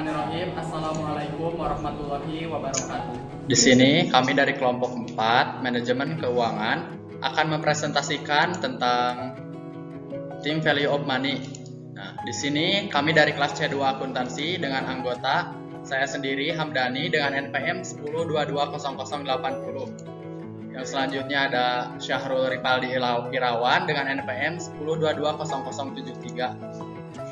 Bismillahirrahmanirrahim. Assalamualaikum warahmatullahi wabarakatuh. Di sini kami dari kelompok 4 manajemen keuangan akan mempresentasikan tentang Team Value of Money. Nah, di sini kami dari kelas C2 akuntansi dengan anggota saya sendiri Hamdani dengan NPM 10220080. Yang selanjutnya ada Syahrul Ripaldi Irawan dengan NPM 10220073.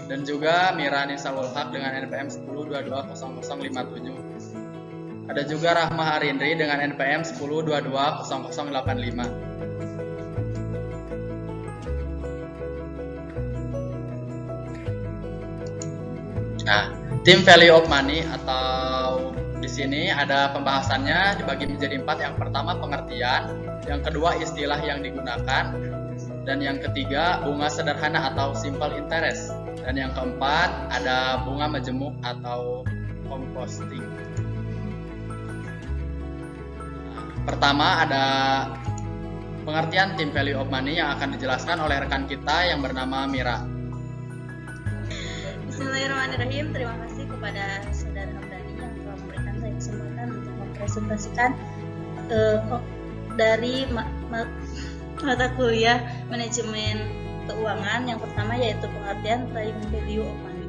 Dan juga Mira Nisaul Haq dengan NPM 10220057. Ada juga Rahmah Arindri dengan NPM 10220085. Nah, Team Value of Money atau di sini ada pembahasannya dibagi menjadi 4. Yang pertama pengertian, yang kedua istilah yang digunakan, dan yang ketiga bunga sederhana atau simple interest, dan yang keempat ada bunga majemuk atau composting. Pertama ada pengertian Team Value of Money yang akan dijelaskan oleh rekan kita yang bernama Mira. Bismillahirrahmanirrahim. Terima kasih kepada saudara Hamdani yang telah memberikan saya kesempatan untuk mempresentasikan dari mata kuliah manajemen keuangan. Yang pertama yaitu pengertian Time Value of Money.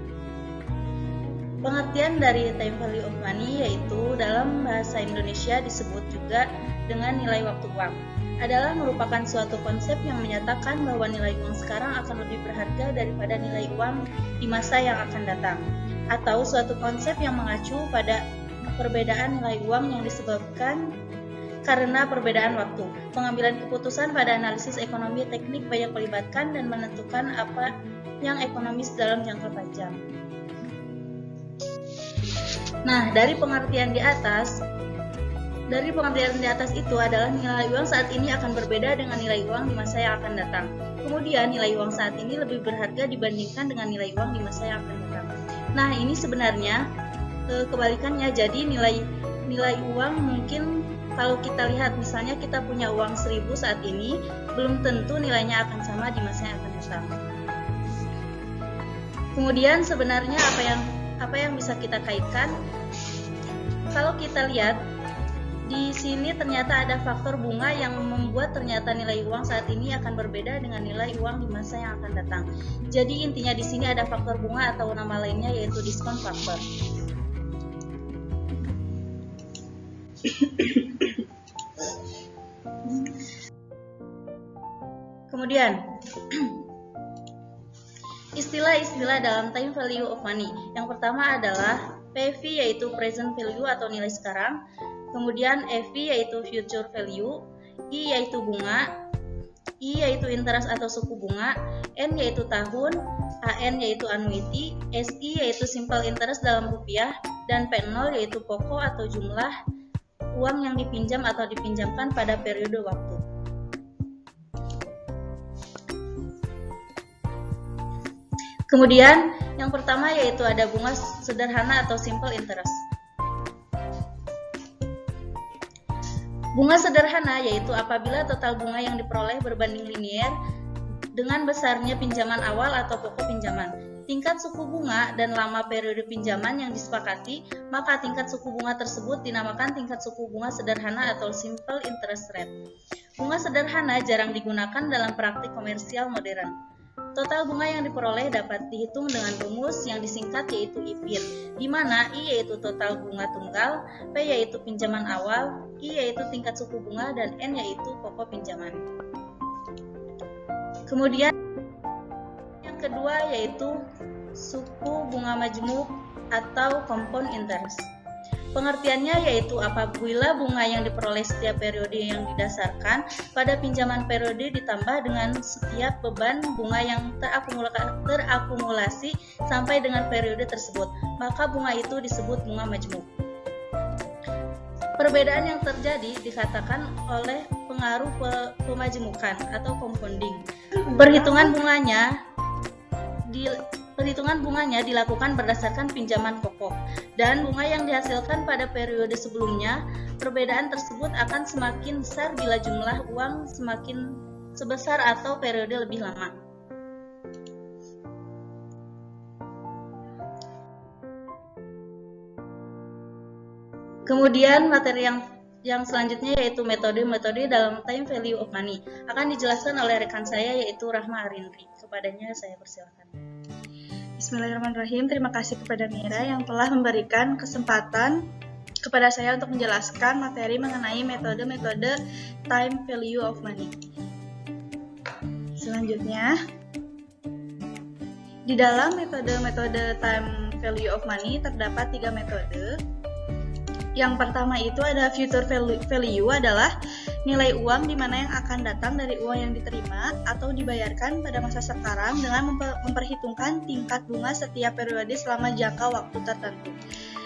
Pengertian dari Time Value of Money yaitu dalam bahasa Indonesia disebut juga dengan nilai waktu uang, adalah merupakan suatu konsep yang menyatakan bahwa nilai uang sekarang akan lebih berharga daripada nilai uang di masa yang akan datang, atau suatu konsep yang mengacu pada perbedaan nilai uang yang disebabkan karena perbedaan waktu. Pengambilan keputusan pada analisis ekonomi teknik banyak melibatkan dan menentukan apa yang ekonomis dalam jangka panjang. Nah, dari pengertian di atas itu adalah nilai uang saat ini akan berbeda dengan nilai uang di masa yang akan datang. Kemudian nilai uang saat ini lebih berharga dibandingkan dengan nilai uang di masa yang akan datang. Nah, ini sebenarnya kebalikannya. Jadi nilai uang mungkin kalau kita lihat misalnya kita punya uang 1000 saat ini, belum tentu nilainya akan sama di masa yang akan datang. Kemudian sebenarnya apa yang bisa kita kaitkan? Kalau kita lihat di sini ternyata ada faktor bunga yang membuat ternyata nilai uang saat ini akan berbeda dengan nilai uang di masa yang akan datang. Jadi intinya di sini ada faktor bunga atau nama lainnya yaitu diskon faktor. Kemudian istilah-istilah dalam Time Value of Money. Yang pertama adalah PV yaitu present value atau nilai sekarang. Kemudian EV yaitu future value, I yaitu bunga, I yaitu interest atau suku bunga, N yaitu tahun, AN yaitu annuity, SI yaitu simple interest dalam rupiah, dan P0 yaitu pokok atau jumlah uang yang dipinjam atau dipinjamkan pada periode waktu. Kemudian yang pertama yaitu ada bunga sederhana atau simple interest. Bunga sederhana yaitu apabila total bunga yang diperoleh berbanding linier dengan besarnya pinjaman awal atau pokok pinjaman. Tingkat suku bunga dan lama periode pinjaman yang disepakati, maka tingkat suku bunga tersebut dinamakan tingkat suku bunga sederhana atau simple interest rate. Bunga sederhana jarang digunakan dalam praktik komersial modern. Total bunga yang diperoleh dapat dihitung dengan rumus yang disingkat yaitu IPIR, di mana I yaitu total bunga tunggal, P yaitu pinjaman awal, I yaitu tingkat suku bunga, dan N yaitu pokok pinjaman. Kemudian yang kedua yaitu suku bunga majemuk atau compound interest. Pengertiannya yaitu apabila bunga yang diperoleh setiap periode yang didasarkan pada pinjaman periode ditambah dengan setiap beban bunga yang terakumulasi sampai dengan periode tersebut, maka bunga itu disebut bunga majemuk. Perbedaan yang terjadi dikatakan oleh pengaruh pemajemukan atau compounding. Perhitungan bunganya dilakukan berdasarkan pinjaman pokok, dan bunga yang dihasilkan pada periode sebelumnya. Perbedaan tersebut akan semakin besar bila jumlah uang semakin sebesar atau periode lebih lama. Kemudian materi yang selanjutnya yaitu metode-metode dalam time value of money akan dijelaskan oleh rekan saya yaitu Rahma Arindri. Kepadanya saya persilakan. Bismillahirrahmanirrahim. Terima kasih kepada Mira yang telah memberikan kesempatan kepada saya untuk menjelaskan materi mengenai metode-metode time value of money. Selanjutnya, di dalam metode-metode time value of money terdapat 3 metode. Yang pertama itu ada future value adalah nilai uang di mana yang akan datang dari uang yang diterima atau dibayarkan pada masa sekarang dengan memperhitungkan tingkat bunga setiap periode selama jangka waktu tertentu.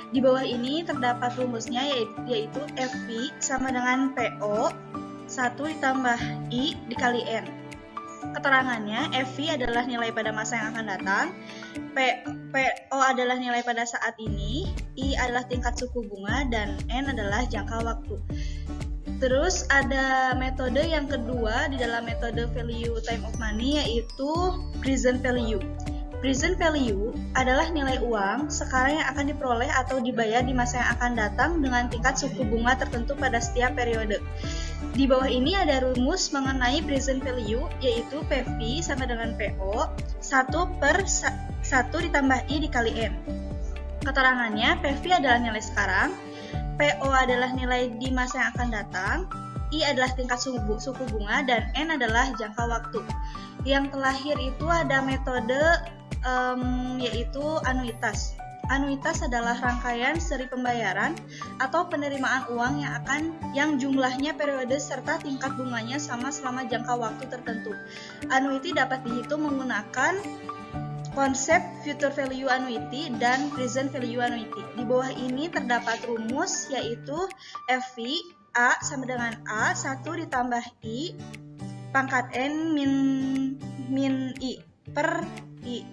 Di bawah ini terdapat rumusnya yaitu FV sama dengan PO 1 ditambah I dikali N. Keterangannya, FV adalah nilai pada masa yang akan datang, PO adalah nilai pada saat ini, I adalah tingkat suku bunga, dan N adalah jangka waktu. Terus ada metode yang kedua di dalam metode value time of money yaitu present value. Present value adalah nilai uang sekarang yang akan diperoleh atau dibayar di masa yang akan datang dengan tingkat suku bunga tertentu pada setiap periode. Di bawah ini ada rumus mengenai present value yaitu PV sama dengan PO 1/1 ditambah I dikali N. Keterangannya, PV adalah nilai sekarang, PO adalah nilai di masa yang akan datang, I adalah tingkat suku bunga, dan N adalah jangka waktu. Yang terakhir itu ada metode yaitu anuitas. Anuitas adalah rangkaian seri pembayaran atau penerimaan uang yang jumlahnya periode serta tingkat bunganya sama selama jangka waktu tertentu. Annuity dapat dihitung menggunakan konsep future value annuity dan present value annuity. Di bawah ini terdapat rumus yaitu FV A sama dengan A 1 ditambah I pangkat N min I per I,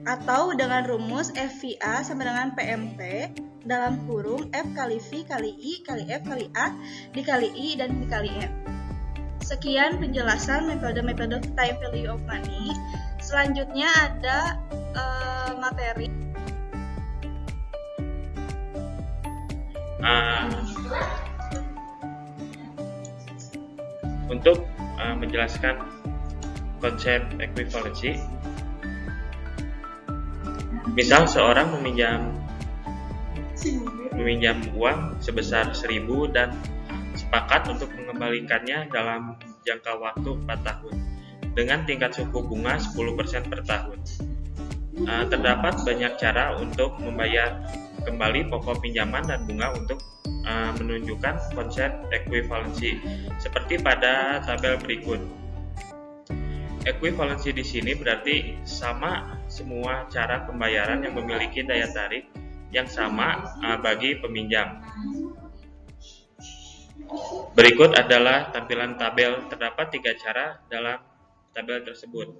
atau dengan rumus FVA sama dengan PMT dalam kurung F kali V kali I kali F kali A dikali I dan dikali N. Sekian penjelasan metode-metode time value of money. Selanjutnya ada materi. Untuk menjelaskan konsep equivalency, misal seorang meminjam uang sebesar 1.000 dan sepakat untuk mengembalikannya dalam jangka waktu 4 tahun dengan tingkat suku bunga 10% per tahun. Terdapat banyak cara untuk membayar kembali pokok pinjaman dan bunga untuk menunjukkan konsep equivalency seperti pada tabel berikut. Equivalency di sini berarti sama semua cara pembayaran yang memiliki daya tarik yang sama bagi peminjam. Berikut adalah tampilan tabel. Terdapat 3 cara dalam tabel tersebut.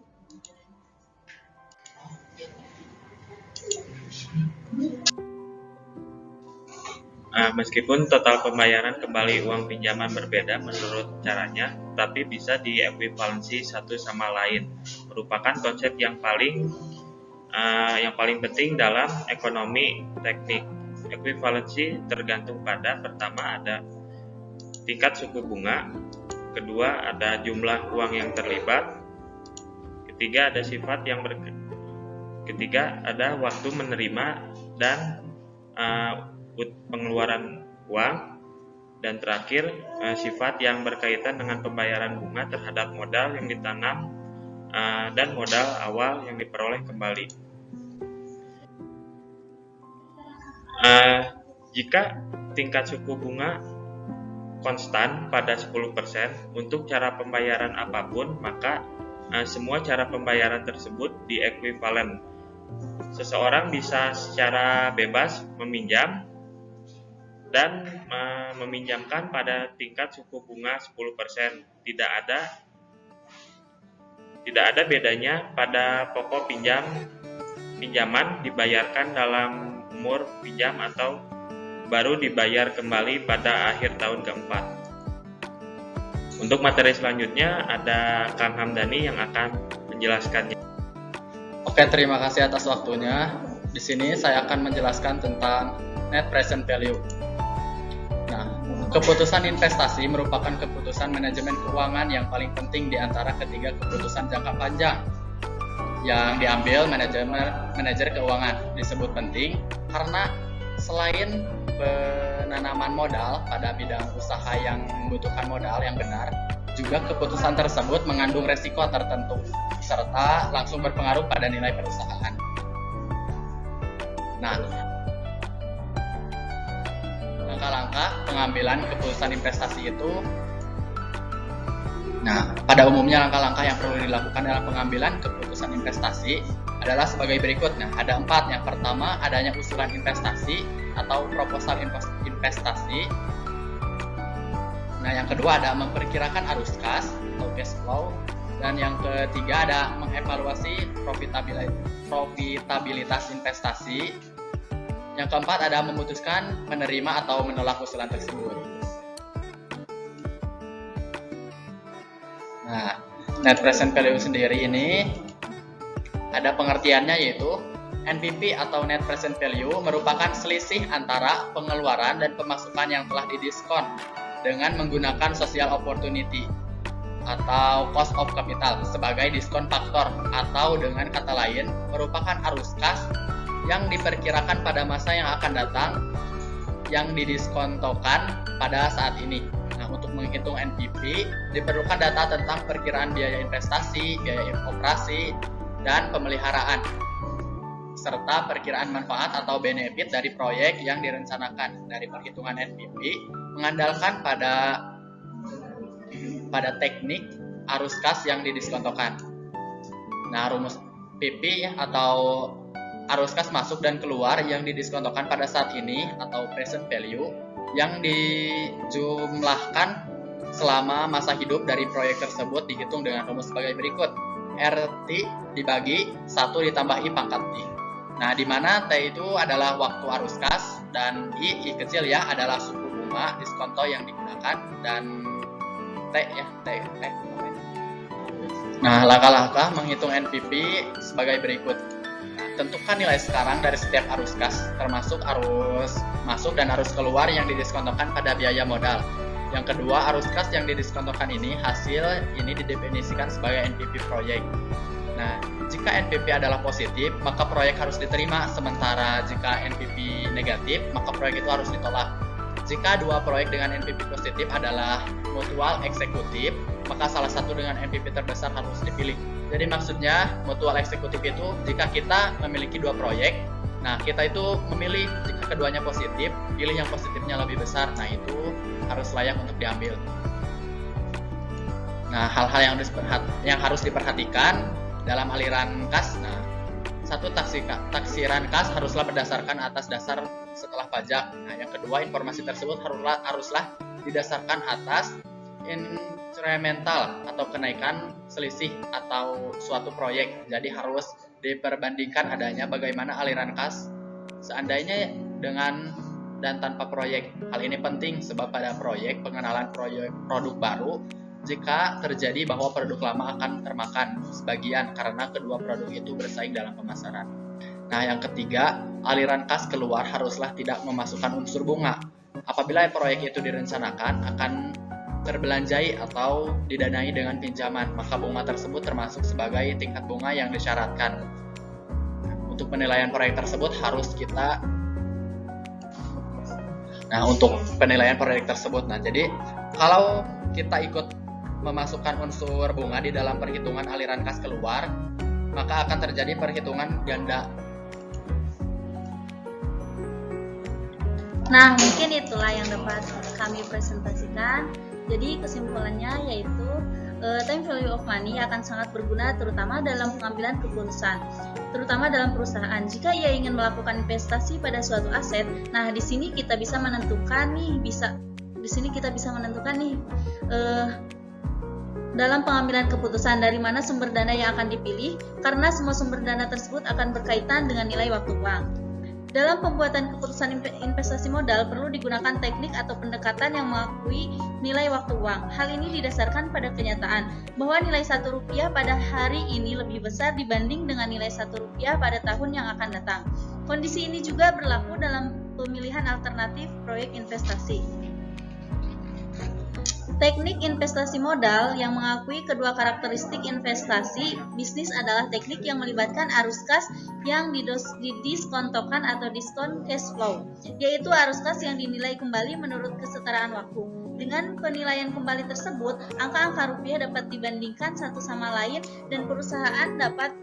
Meskipun total pembayaran kembali uang pinjaman berbeda menurut caranya, tapi bisa diekuivalensi satu sama lain, merupakan konsep yang paling penting dalam ekonomi teknik. Ekuivalensi tergantung pada pertama ada tingkat suku bunga, kedua ada jumlah uang yang terlibat, ketiga ada sifat yang ketiga ada waktu menerima dan pengeluaran uang, dan terakhir sifat yang berkaitan dengan pembayaran bunga terhadap modal yang ditanam dan modal awal yang diperoleh kembali. Jika tingkat suku bunga konstan pada 10% untuk cara pembayaran apapun, maka semua cara pembayaran tersebut diekuivalen. Seseorang bisa secara bebas meminjam dan meminjamkan pada tingkat suku bunga 10%. Tidak ada bedanya pada pokok pinjaman dibayarkan dalam umur pinjam atau baru dibayar kembali pada akhir tahun keempat. Untuk materi selanjutnya ada Kang Hamdani yang akan menjelaskannya. Oke, terima kasih atas waktunya. Di sini saya akan menjelaskan tentang net present value. Keputusan investasi merupakan keputusan manajemen keuangan yang paling penting di antara ketiga keputusan jangka panjang yang diambil manajer keuangan. Disebut penting karena selain penanaman modal pada bidang usaha yang membutuhkan modal yang benar, juga keputusan tersebut mengandung resiko tertentu serta langsung berpengaruh pada nilai perusahaan. Nah, langkah-langkah pengambilan keputusan investasi itu, pada umumnya langkah-langkah yang perlu dilakukan dalam pengambilan keputusan investasi adalah sebagai berikut. Ada 4. Yang pertama, adanya usulan investasi atau proposal investasi. Yang kedua ada memperkirakan arus kas atau cash flow. Dan yang ketiga ada mengevaluasi profitabilitas investasi. Yang keempat ada memutuskan menerima atau menolak usulan tersebut. Net present value sendiri ini ada pengertiannya, yaitu NPV atau net present value merupakan selisih antara pengeluaran dan pemasukan yang telah didiskon dengan menggunakan social opportunity atau cost of capital sebagai diskon faktor, atau dengan kata lain merupakan arus kas yang diperkirakan pada masa yang akan datang yang didiskontokan pada saat ini. Untuk menghitung NPV diperlukan data tentang perkiraan biaya investasi, biaya operasi, dan pemeliharaan, serta perkiraan manfaat atau benefit dari proyek yang direncanakan. Dari perhitungan NPV mengandalkan pada teknik arus kas yang didiskontokan. Rumus PP atau arus kas masuk dan keluar yang didiskontokan pada saat ini atau present value yang dijumlahkan selama masa hidup dari proyek tersebut dihitung dengan rumus sebagai berikut. RT dibagi 1 ditambah I pangkat T. Di mana T itu adalah waktu arus kas dan I kecil ya adalah suku bunga diskonto yang digunakan, dan T. Langkah-langkah menghitung NPV sebagai berikut. Tentukan nilai sekarang dari setiap arus kas, termasuk arus masuk dan arus keluar yang didiskontokan pada biaya modal. Yang kedua, arus kas yang didiskontokan ini, hasil ini didefinisikan sebagai NPV proyek. Jika NPV adalah positif, maka proyek harus diterima, sementara jika NPV negatif, maka proyek itu harus ditolak. Jika dua proyek dengan NPV positif adalah mutual eksekutif, maka salah satu dengan NPV terbesar harus dipilih. Jadi maksudnya mutual eksekutif itu jika kita memiliki dua proyek, kita itu memilih jika keduanya positif, pilih yang positifnya lebih besar, itu harus layak untuk diambil. Hal-hal yang harus diperhatikan dalam aliran kas. Satu, taksiran kas haruslah berdasarkan atas dasar setelah pajak. Yang kedua, informasi tersebut haruslah didasarkan atas incremental atau kenaikan selisih atau suatu proyek. Jadi harus diperbandingkan adanya bagaimana aliran kas seandainya dengan dan tanpa proyek. Hal ini penting sebab pada proyek pengenalan produk baru, jika terjadi bahwa produk lama akan termakan sebagian karena kedua produk itu bersaing dalam pemasaran. Yang ketiga, aliran kas keluar haruslah tidak memasukkan unsur bunga. Apabila proyek itu direncanakan akan terbelanjai atau didanai dengan pinjaman, maka bunga tersebut termasuk sebagai tingkat bunga yang disyaratkan. Untuk penilaian proyek tersebut harus kita untuk penilaian proyek tersebut. Jadi kalau kita ikut memasukkan unsur bunga di dalam perhitungan aliran kas keluar, maka akan terjadi perhitungan ganda. Mungkin itulah yang dapat kami presentasikan. Jadi kesimpulannya yaitu time value of money akan sangat berguna terutama dalam pengambilan keputusan, terutama dalam perusahaan. Jika ia ingin melakukan investasi pada suatu aset, di sini kita bisa menentukan dalam pengambilan keputusan dari mana sumber dana yang akan dipilih, karena semua sumber dana tersebut akan berkaitan dengan nilai waktu uang. Dalam pembuatan keputusan investasi modal perlu digunakan teknik atau pendekatan yang mengakui nilai waktu uang. Hal ini didasarkan pada kenyataan bahwa nilai Rp1 pada hari ini lebih besar dibanding dengan nilai Rp1 pada tahun yang akan datang. Kondisi ini juga berlaku dalam pemilihan alternatif proyek investasi. Teknik investasi modal yang mengakui kedua karakteristik investasi bisnis adalah teknik yang melibatkan arus kas yang didiskontokan atau diskon cash flow, yaitu arus kas yang dinilai kembali menurut kesetaraan waktu. Dengan penilaian kembali tersebut, angka-angka rupiah dapat dibandingkan satu sama lain dan perusahaan dapat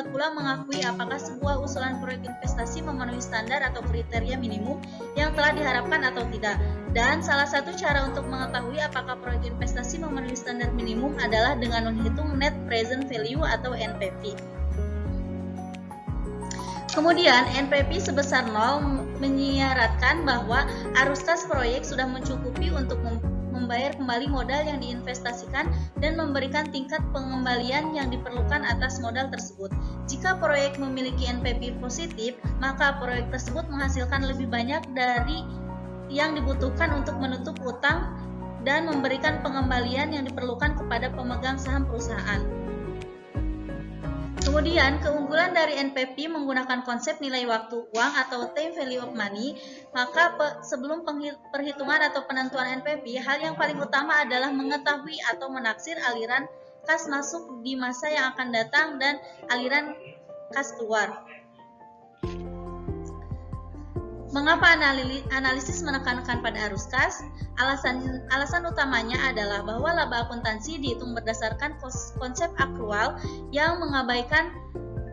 pula mengakui apakah sebuah usulan proyek investasi memenuhi standar atau kriteria minimum yang telah diharapkan atau tidak. Dan salah satu cara untuk mengetahui apakah proyek investasi memenuhi standar minimum adalah dengan menghitung net present value atau NPV. Kemudian NPV sebesar 0 menyiyaratkan bahwa arus kas proyek sudah mencukupi untuk membayar kembali modal yang diinvestasikan dan memberikan tingkat pengembalian yang diperlukan atas modal tersebut. Jika proyek memiliki NPV positif, maka proyek tersebut menghasilkan lebih banyak dari yang dibutuhkan untuk menutup utang dan memberikan pengembalian yang diperlukan kepada pemegang saham perusahaan. Kemudian, keunggulan dari NPV menggunakan konsep nilai waktu uang atau time value of money, maka sebelum perhitungan atau penentuan NPV, hal yang paling utama adalah mengetahui atau menaksir aliran kas masuk di masa yang akan datang dan aliran kas keluar. Mengapa analisis menekankan pada arus kas? Alasan utamanya adalah bahwa laba akuntansi dihitung berdasarkan konsep akrual yang mengabaikan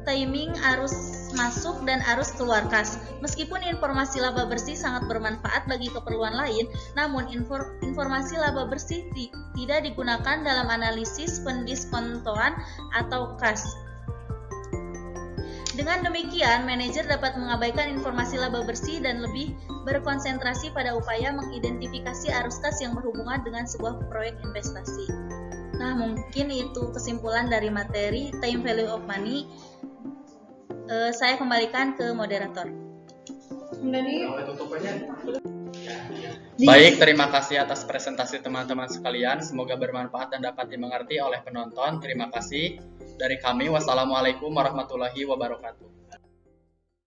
timing arus masuk dan arus keluar kas. Meskipun informasi laba bersih sangat bermanfaat bagi keperluan lain, namun informasi laba bersih tidak digunakan dalam analisis pendiskontoan atau kas. Dengan demikian, manajer dapat mengabaikan informasi laba bersih dan lebih berkonsentrasi pada upaya mengidentifikasi arus kas yang berhubungan dengan sebuah proyek investasi. Nah, mungkin itu kesimpulan dari materi time value of money. Saya kembalikan ke moderator. Baik, terima kasih atas presentasi teman-teman sekalian. Semoga bermanfaat dan dapat dimengerti oleh penonton. Terima kasih. Dari kami, wassalamualaikum warahmatullahi wabarakatuh.